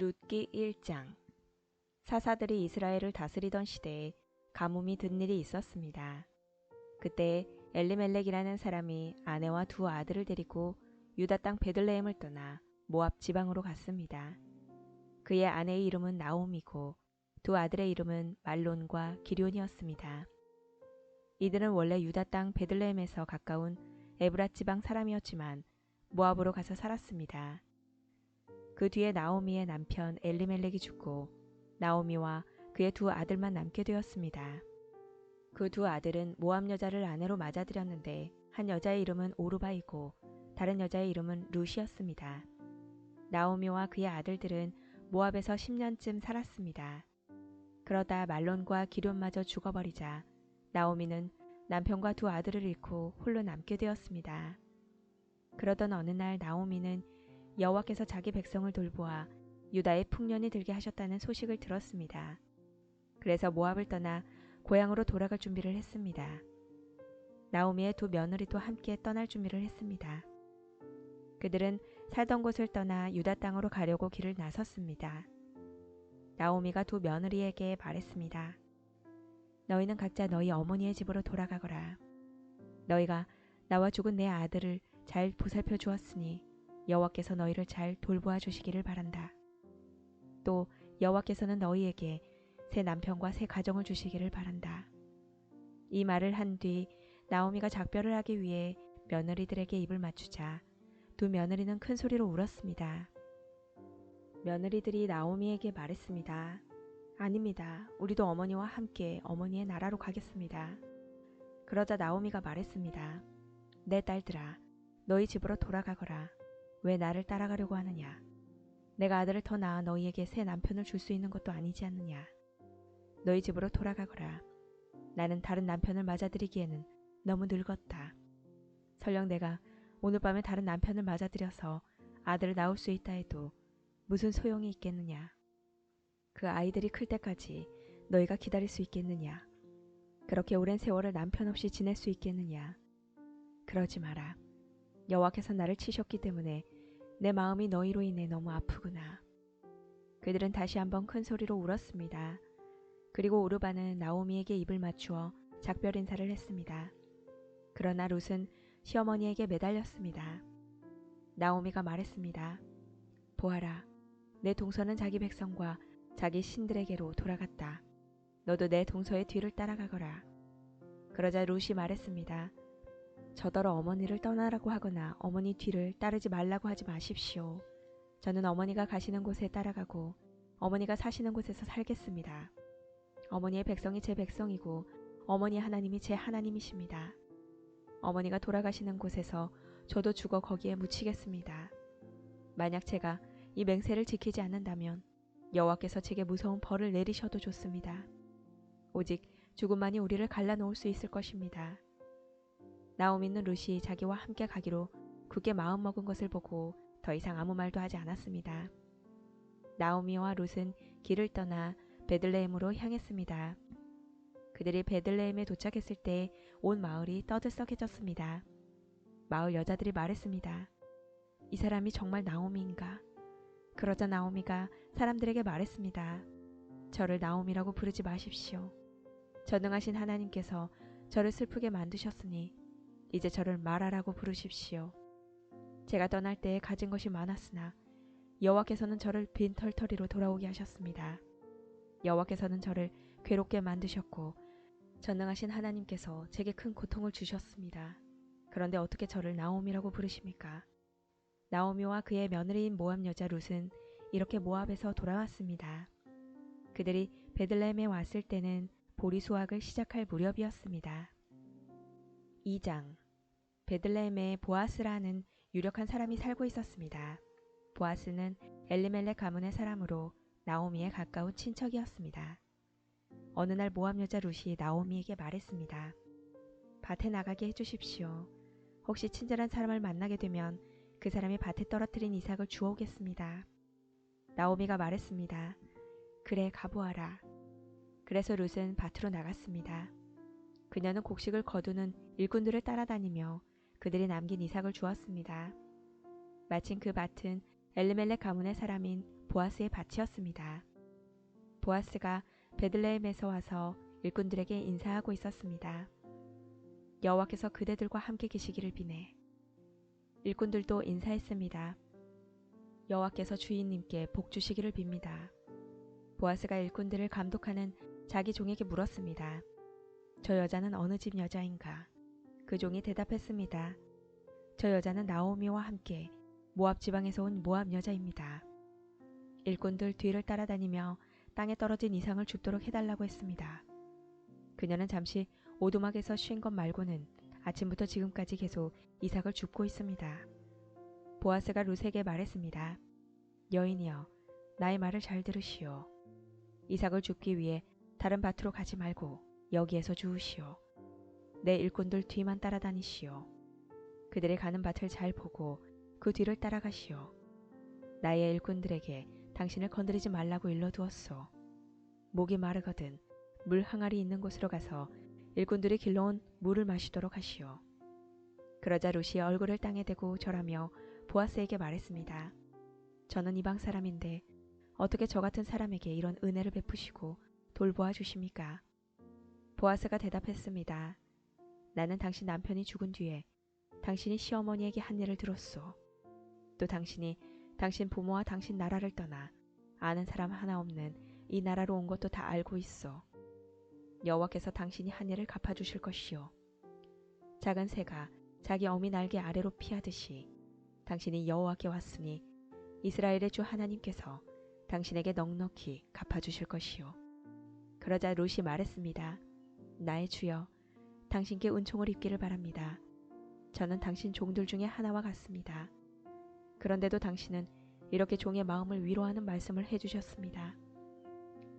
룻기 1장. 사사들이 이스라엘을 다스리던 시대에 가뭄이 든 일이 있었습니다. 그때 엘리멜렉이라는 사람이 아내와 두 아들을 데리고 유다 땅 베들레헴을 떠나 모압 지방으로 갔습니다. 그의 아내의 이름은 나옴이고 두 아들의 이름은 말론과 기럐이었습니다. 이들은 원래 유다 땅 베들레헴에서 가까운 에브랏 지방 사람이었지만 모압으로 가서 살았습니다. 그 뒤에 나오미의 남편 엘리멜렉이 죽고 나오미와 그의 두 아들만 남게 되었습니다. 그 두 아들은 모압 여자를 아내로 맞아들였는데 한 여자의 이름은 오르바이고 다른 여자의 이름은 룻이었습니다. 나오미와 그의 아들들은 모압에서 10년쯤 살았습니다. 그러다 말론과 기럐마저 죽어버리자 나오미는 남편과 두 아들을 잃고 홀로 남게 되었습니다. 그러던 어느 날 나오미는 여호와께서 자기 백성을 돌보아 유다에 풍년이 들게 하셨다는 소식을 들었습니다. 그래서 모압을 떠나 고향으로 돌아갈 준비를 했습니다. 나오미의 두 며느리도 함께 떠날 준비를 했습니다. 그들은 살던 곳을 떠나 유다 땅으로 가려고 길을 나섰습니다. 나오미가 두 며느리에게 말했습니다. 너희는 각자 너희 어머니의 집으로 돌아가거라. 너희가 나와 죽은 내 아들을 잘 보살펴 주었으니 여호와께서 너희를 잘 돌보아 주시기를 바란다. 또 여호와께서는 너희에게 새 남편과 새 가정을 주시기를 바란다. 이 말을 한 뒤 나오미가 작별을 하기 위해 며느리들에게 입을 맞추자 두 며느리는 큰 소리로 울었습니다. 며느리들이 나오미에게 말했습니다. 아닙니다. 우리도 어머니와 함께 어머니의 나라로 가겠습니다. 그러자 나오미가 말했습니다. 내 딸들아, 너희 집으로 돌아가거라. 왜 나를 따라가려고 하느냐? 내가 아들을 더 낳아 너희에게 새 남편을 줄 수 있는 것도 아니지 않느냐? 너희 집으로 돌아가거라. 나는 다른 남편을 맞아들이기에는 너무 늙었다. 설령 내가 오늘 밤에 다른 남편을 맞아들여서 아들을 낳을 수 있다 해도 무슨 소용이 있겠느냐? 그 아이들이 클 때까지 너희가 기다릴 수 있겠느냐? 그렇게 오랜 세월을 남편 없이 지낼 수 있겠느냐? 그러지 마라. 여호와께서 나를 치셨기 때문에 내 마음이 너희로 인해 너무 아프구나. 그들은 다시 한번 큰 소리로 울었습니다. 그리고 오르바는 나오미에게 입을 맞추어 작별 인사를 했습니다. 그러나 룻은 시어머니에게 매달렸습니다. 나오미가 말했습니다. 보아라, 내 동서는 자기 백성과 자기 신들에게로 돌아갔다. 너도 내 동서의 뒤를 따라가거라. 그러자 룻이 말했습니다. 저더러 어머니를 떠나라고 하거나 어머니 뒤를 따르지 말라고 하지 마십시오. 저는 어머니가 가시는 곳에 따라가고 어머니가 사시는 곳에서 살겠습니다. 어머니의 백성이 제 백성이고 어머니 하나님이 제 하나님이십니다. 어머니가 돌아가시는 곳에서 저도 죽어 거기에 묻히겠습니다. 만약 제가 이 맹세를 지키지 않는다면 여호와께서 제게 무서운 벌을 내리셔도 좋습니다. 오직 죽음만이 우리를 갈라놓을 수 있을 것입니다. 나오미는 룻이 자기와 함께 가기로 굳게 마음먹은 것을 보고 더 이상 아무 말도 하지 않았습니다. 나오미와 룻은 길을 떠나 베들레헴으로 향했습니다. 그들이 베들레헴에 도착했을 때 온 마을이 떠들썩해졌습니다. 마을 여자들이 말했습니다. 이 사람이 정말 나오미인가? 그러자 나오미가 사람들에게 말했습니다. 저를 나오미라고 부르지 마십시오. 전능하신 하나님께서 저를 슬프게 만드셨으니 이제 저를 마라라고 부르십시오. 제가 떠날 때에 가진 것이 많았으나 여호와께서는 저를 빈털터리로 돌아오게 하셨습니다. 여호와께서는 저를 괴롭게 만드셨고 전능하신 하나님께서 제게 큰 고통을 주셨습니다. 그런데 어떻게 저를 나오미라고 부르십니까? 나오미와 그의 며느리인 모압 여자 룻은 이렇게 모압에서 돌아왔습니다. 그들이 베들레헴에 왔을 때는 보리 수확을 시작할 무렵이었습니다. 2장. 베들레헴에 보아스라는 유력한 사람이 살고 있었습니다. 보아스는 엘리멜렉 가문의 사람으로 나오미의 가까운 친척이었습니다. 어느 날 모압 여자 룻이 나오미에게 말했습니다. 밭에 나가게 해주십시오. 혹시 친절한 사람을 만나게 되면 그 사람이 밭에 떨어뜨린 이삭을 주워오겠습니다. 나오미가 말했습니다. 그래, 가보아라. 그래서 룻은 밭으로 나갔습니다. 그녀는 곡식을 거두는 일꾼들을 따라다니며 그들이 남긴 이삭을 주었습니다. 마침 그 밭은 엘리멜렉 가문의 사람인 보아스의 밭이었습니다. 보아스가 베들레헴에서 와서 일꾼들에게 인사하고 있었습니다. 여호와께서 그대들과 함께 계시기를 비네. 일꾼들도 인사했습니다. 여호와께서 주인님께 복 주시기를 빕니다. 보아스가 일꾼들을 감독하는 자기 종에게 물었습니다. 저 여자는 어느 집 여자인가? 그 종이 대답했습니다. 저 여자는 나오미와 함께 모압 지방에서 온 모압 여자입니다. 일꾼들 뒤를 따라다니며 땅에 떨어진 이상을 줍도록 해달라고 했습니다. 그녀는 잠시 오두막에서 쉰 것 말고는 아침부터 지금까지 계속 이삭을 줍고 있습니다. 보아스가 룻에게 말했습니다. 여인이여, 나의 말을 잘 들으시오. 이삭을 줍기 위해 다른 밭으로 가지 말고 여기에서 주우시오. 내 일꾼들 뒤만 따라다니시오. 그들이 가는 밭을 잘 보고 그 뒤를 따라가시오. 나의 일꾼들에게 당신을 건드리지 말라고 일러두었소. 목이 마르거든 물 항아리 있는 곳으로 가서 일꾼들이 길러온 물을 마시도록 하시오. 그러자 룻이 얼굴을 땅에 대고 절하며 보아스에게 말했습니다. 저는 이방 사람인데 어떻게 저 같은 사람에게 이런 은혜를 베푸시고 돌보아 주십니까? 보아스가 대답했습니다. 나는 당신 남편이 죽은 뒤에 당신이 시어머니에게 한 일을 들었소. 또 당신이 당신 부모와 당신 나라를 떠나 아는 사람 하나 없는 이 나라로 온 것도 다 알고 있어. 여호와께서 당신이 한 일을 갚아주실 것이요. 작은 새가 자기 어미 날개 아래로 피하듯이 당신이 여호와께 왔으니 이스라엘의 주 하나님께서 당신에게 넉넉히 갚아주실 것이요. 그러자 룻이 말했습니다. 나의 주여, 당신께 은총을 입기를 바랍니다. 저는 당신 종들 중에 하나와 같습니다. 그런데도 당신은 이렇게 종의 마음을 위로하는 말씀을 해주셨습니다.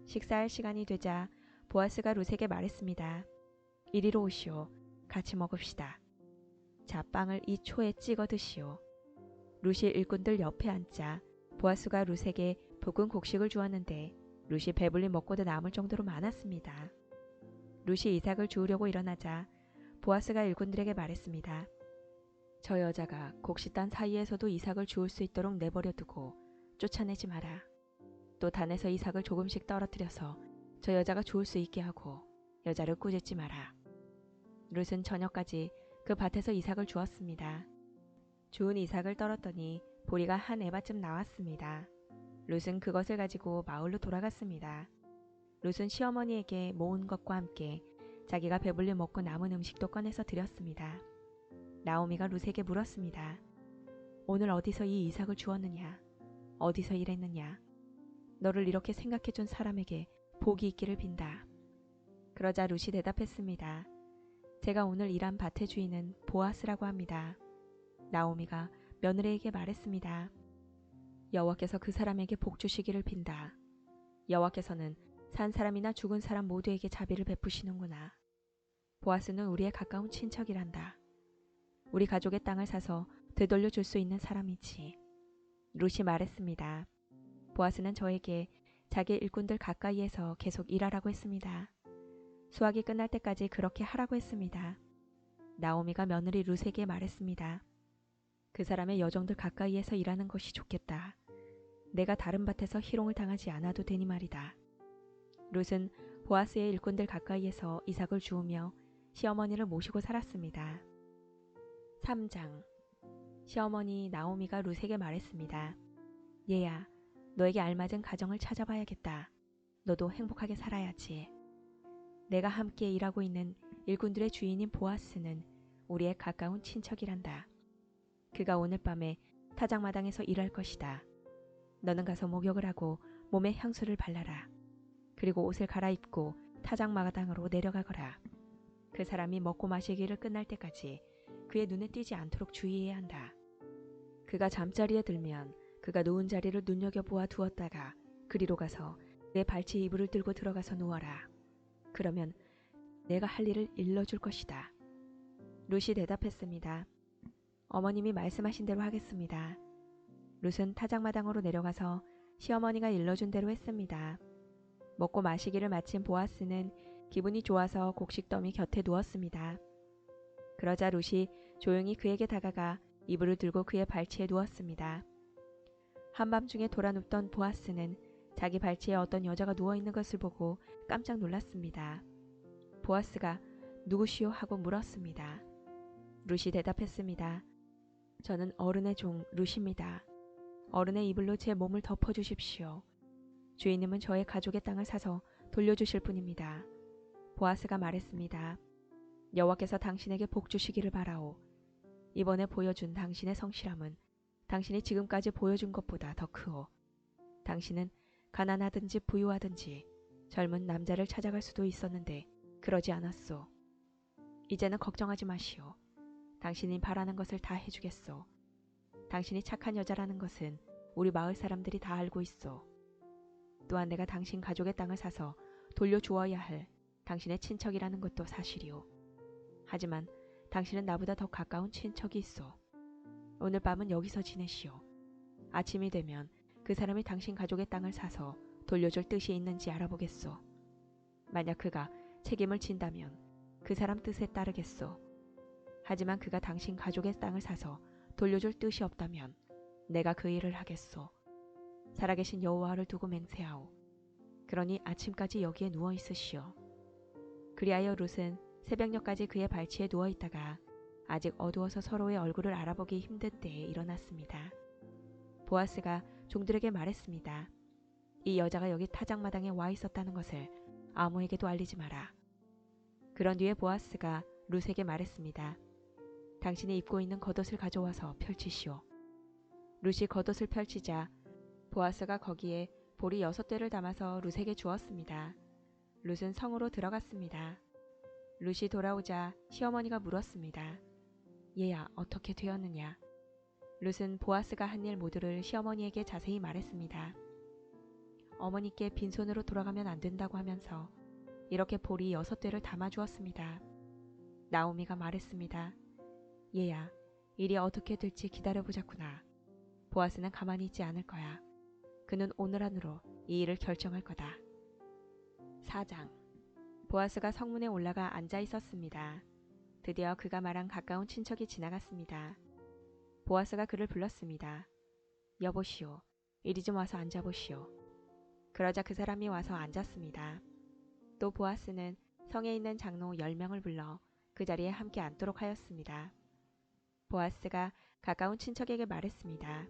식사할 시간이 되자 보아스가 룻에게 말했습니다. 이리로 오시오. 같이 먹읍시다. 자, 빵을 이 초에 찍어 드시오. 룻이 일꾼들 옆에 앉자 보아스가 룻에게 볶은 곡식을 주었는데 룻이 배불리 먹고도 남을 정도로 많았습니다. 룻이 이삭을 주우려고 일어나자 보아스가 일꾼들에게 말했습니다. 저 여자가 곡식단 사이에서도 이삭을 주울 수 있도록 내버려 두고 쫓아내지 마라. 또 단에서 이삭을 조금씩 떨어뜨려서 저 여자가 주울 수 있게 하고 여자를 꾸짖지 마라. 룻은 저녁까지 그 밭에서 이삭을 주었습니다. 주운 이삭을 떨었더니 보리가 한 에바쯤 나왔습니다. 룻은 그것을 가지고 마을로 돌아갔습니다. 룻은 시어머니에게 모은 것과 함께 자기가 배불리 먹고 남은 음식도 꺼내서 드렸습니다. 나오미가 룻에게 물었습니다. 오늘 어디서 이 이삭을 주었느냐? 어디서 일했느냐? 너를 이렇게 생각해준 사람에게 복이 있기를 빈다. 그러자 룻이 대답했습니다. 제가 오늘 일한 밭의 주인은 보아스라고 합니다. 나오미가 며느리에게 말했습니다. 여호와께서 그 사람에게 복 주시기를 빈다. 여호와께서는 산 사람이나 죽은 사람 모두에게 자비를 베푸시는구나. 보아스는 우리의 가까운 친척이란다. 우리 가족의 땅을 사서 되돌려 줄 수 있는 사람이지. 룻이 말했습니다. 보아스는 저에게 자기 일꾼들 가까이에서 계속 일하라고 했습니다. 수확이 끝날 때까지 그렇게 하라고 했습니다. 나오미가 며느리 룻에게 말했습니다. 그 사람의 여종들 가까이에서 일하는 것이 좋겠다. 내가 다른 밭에서 희롱을 당하지 않아도 되니 말이다. 룻은 보아스의 일꾼들 가까이에서 이삭을 주우며 시어머니를 모시고 살았습니다. 3장. 시어머니 나오미가 룻에게 말했습니다. 얘야, 너에게 알맞은 가정을 찾아봐야겠다. 너도 행복하게 살아야지. 내가 함께 일하고 있는 일꾼들의 주인인 보아스는 우리의 가까운 친척이란다. 그가 오늘 밤에 타작마당에서 일할 것이다. 너는 가서 목욕을 하고 몸에 향수를 발라라. 그리고 옷을 갈아입고 타작마당으로 내려가거라. 그 사람이 먹고 마시기를 끝날 때까지 그의 눈에 띄지 않도록 주의해야 한다. 그가 잠자리에 들면 그가 누운 자리를 눈여겨보아 두었다가 그리로 가서 내 발치 이불을 들고 들어가서 누워라. 그러면 내가 할 일을 일러줄 것이다. 룻이 대답했습니다. 어머님이 말씀하신 대로 하겠습니다. 룻은 타작마당으로 내려가서 시어머니가 일러준 대로 했습니다. 먹고 마시기를 마친 보아스는 기분이 좋아서 곡식더미 곁에 누웠습니다. 그러자 룻이 조용히 그에게 다가가 이불을 들고 그의 발치에 누웠습니다. 한밤중에 돌아눕던 보아스는 자기 발치에 어떤 여자가 누워있는 것을 보고 깜짝 놀랐습니다. 보아스가 누구시오 하고 물었습니다. 룻이 대답했습니다. 저는 어른의 종 룻입니다. 어른의 이불로 제 몸을 덮어주십시오. 주인님은 저의 가족의 땅을 사서 돌려주실 분입니다. 보아스가 말했습니다. 여호와께서 당신에게 복 주시기를 바라오. 이번에 보여준 당신의 성실함은 당신이 지금까지 보여준 것보다 더 크오. 당신은 가난하든지 부유하든지 젊은 남자를 찾아갈 수도 있었는데 그러지 않았소. 이제는 걱정하지 마시오. 당신이 바라는 것을 다 해주겠소. 당신이 착한 여자라는 것은 우리 마을 사람들이 다 알고 있소. 또한 내가 당신 가족의 땅을 사서 돌려주어야 할 당신의 친척이라는 것도 사실이오. 하지만 당신은 나보다 더 가까운 친척이 있소. 오늘 밤은 여기서 지내시오. 아침이 되면 그 사람이 당신 가족의 땅을 사서 돌려줄 뜻이 있는지 알아보겠소. 만약 그가 책임을 진다면 그 사람 뜻에 따르겠소. 하지만 그가 당신 가족의 땅을 사서 돌려줄 뜻이 없다면 내가 그 일을 하겠소. 살아계신 여호와를 두고 맹세하오. 그러니 아침까지 여기에 누워 있으시오. 그리하여 룻은 새벽녘까지 그의 발치에 누워 있다가 아직 어두워서 서로의 얼굴을 알아보기 힘든 때에 일어났습니다. 보아스가 종들에게 말했습니다. 이 여자가 여기 타작마당에 와 있었다는 것을 아무에게도 알리지 마라. 그런 뒤에 보아스가 룻에게 말했습니다. 당신이 입고 있는 겉옷을 가져와서 펼치시오. 룻이 겉옷을 펼치자 보아스가 거기에 보리 6대를 담아서 룻에게 주었습니다. 룻은 성으로 들어갔습니다. 룻이 돌아오자 시어머니가 물었습니다. 얘야, 어떻게 되었느냐? 룻은 보아스가 한 일 모두를 시어머니에게 자세히 말했습니다. 어머니께 빈손으로 돌아가면 안 된다고 하면서 이렇게 보리 6대를 담아주었습니다. 나오미가 말했습니다. 얘야, 일이 어떻게 될지 기다려보자꾸나. 보아스는 가만히 있지 않을 거야. 그는 오늘 안으로 이 일을 결정할 거다. 4장. 보아스가 성문에 올라가 앉아 있었습니다. 드디어 그가 말한 가까운 친척이 지나갔습니다. 보아스가 그를 불렀습니다. 여보시오, 이리 좀 와서 앉아보시오. 그러자 그 사람이 와서 앉았습니다. 또 보아스는 성에 있는 장로 10명을 불러 그 자리에 함께 앉도록 하였습니다. 보아스가 가까운 친척에게 말했습니다.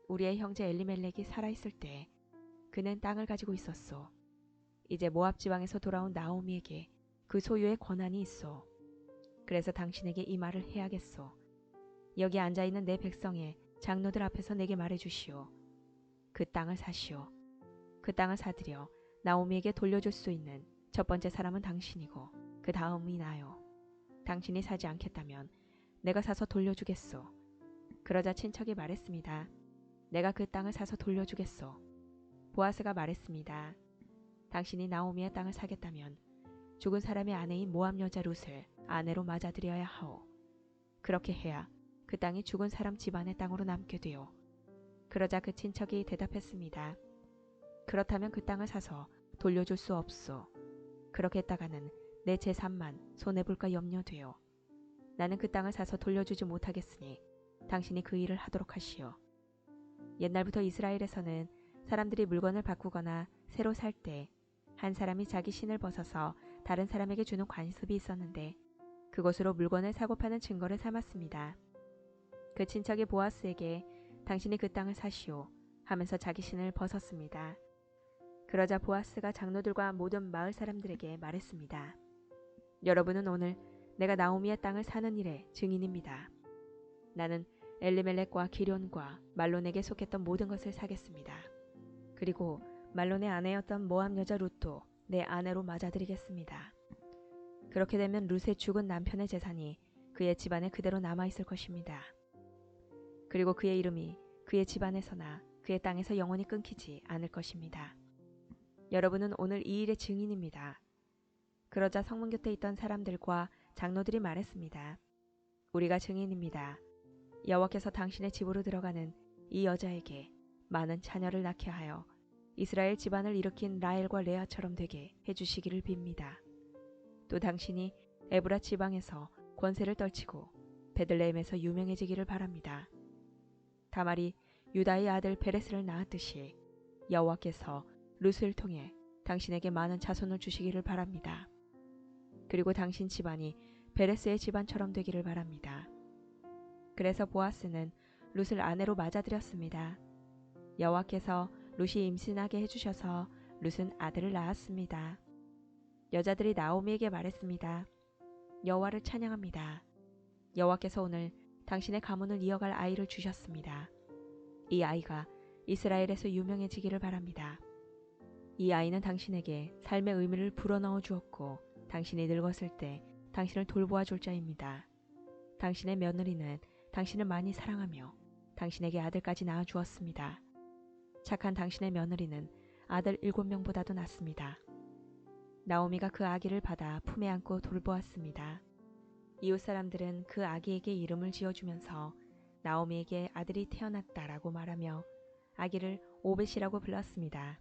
우리의 형제 엘리멜렉이 살아있을 때 그는 땅을 가지고 있었소. 이제 모압 지방에서 돌아온 나오미에게 그 소유의 권한이 있소. 그래서 당신에게 이 말을 해야겠소. 여기 앉아있는 내 백성의 장로들 앞에서 내게 말해주시오. 그 땅을 사시오. 그 땅을 사들여 나오미에게 돌려줄 수 있는 첫 번째 사람은 당신이고 그 다음이 나요. 당신이 사지 않겠다면 내가 사서 돌려주겠소. 그러자 친척이 말했습니다. 내가 그 땅을 사서 돌려주겠소. 보아스가 말했습니다. 당신이 나오미의 땅을 사겠다면 죽은 사람의 아내인 모압 여자 룻을 아내로 맞아들여야 하오. 그렇게 해야 그 땅이 죽은 사람 집안의 땅으로 남게 되오. 그러자 그 친척이 대답했습니다. 그렇다면 그 땅을 사서 돌려줄 수 없소. 그렇게 했다가는 내 재산만 손해볼까 염려되오. 나는 그 땅을 사서 돌려주지 못하겠으니 당신이 그 일을 하도록 하시오. 옛날부터 이스라엘에서는 사람들이 물건을 바꾸거나 새로 살 때 한 사람이 자기 신을 벗어서 다른 사람에게 주는 관습이 있었는데 그것으로 물건을 사고 파는 증거를 삼았습니다. 그 친척이 보아스에게 당신이 그 땅을 사시오 하면서 자기 신을 벗었습니다. 그러자 보아스가 장로들과 모든 마을 사람들에게 말했습니다. 여러분은 오늘 내가 나오미의 땅을 사는 일의 증인입니다. 나는 엘리멜렉과 기럨과 말론에게 속했던 모든 것을 사겠습니다. 그리고 말론의 아내였던 모압 여자 룻도 내 아내로 맞아들이겠습니다. 그렇게 되면 룻의 죽은 남편의 재산이 그의 집안에 그대로 남아있을 것입니다. 그리고 그의 이름이 그의 집안에서나 그의 땅에서 영원히 끊기지 않을 것입니다. 여러분은 오늘 이 일의 증인입니다. 그러자 성문 곁에 있던 사람들과 장로들이 말했습니다. 우리가 증인입니다. 여호와께서 당신의 집으로 들어가는 이 여자에게 많은 자녀를 낳게 하여 이스라엘 집안을 일으킨 라헬과 레아처럼 되게 해주시기를 빕니다. 또 당신이 에브라 지방에서 권세를 떨치고 베들레헴에서 유명해지기를 바랍니다. 다말이 유다의 아들 베레스를 낳았듯이 여호와께서 룻을 통해 당신에게 많은 자손을 주시기를 바랍니다. 그리고 당신 집안이 베레스의 집안처럼 되기를 바랍니다. 그래서 보아스는 룻을 아내로 맞아들였습니다. 여호와께서 룻이 임신하게 해주셔서 룻은 아들을 낳았습니다. 여자들이 나오미에게 말했습니다. 여호와를 찬양합니다. 여호와께서 오늘 당신의 가문을 이어갈 아이를 주셨습니다. 이 아이가 이스라엘에서 유명해지기를 바랍니다. 이 아이는 당신에게 삶의 의미를 불어넣어 주었고 당신이 늙었을 때 당신을 돌보아 줄 자입니다. 당신의 며느리는 당신을 많이 사랑하며 당신에게 아들까지 낳아 주었습니다. 착한 당신의 며느리는 아들 7명보다도 낫습니다. 나오미가 그 아기를 받아 품에 안고 돌보았습니다. 이웃 사람들은 그 아기에게 이름을 지어주면서 나오미에게 아들이 태어났다라고 말하며 아기를 오벳이라고 불렀습니다.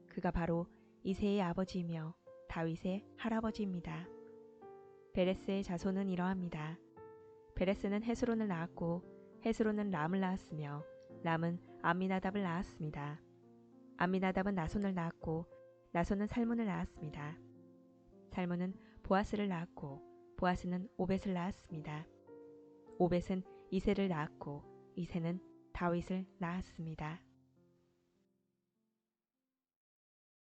그가 바로 이새의 아버지이며 다윗의 할아버지입니다. 베레스의 자손은 이러합니다. 베레스는 헤스론을 낳았고 헤스론은 람을 낳았으며 람은 암미나답을 낳았습니다. 암미나답은 나손을 낳았고 나손은 살몬을 낳았습니다. 살몬은 보아스를 낳았고 보아스는 오벳을 낳았습니다. 오벳은 이새를 낳았고 이새는 다윗을 낳았습니다.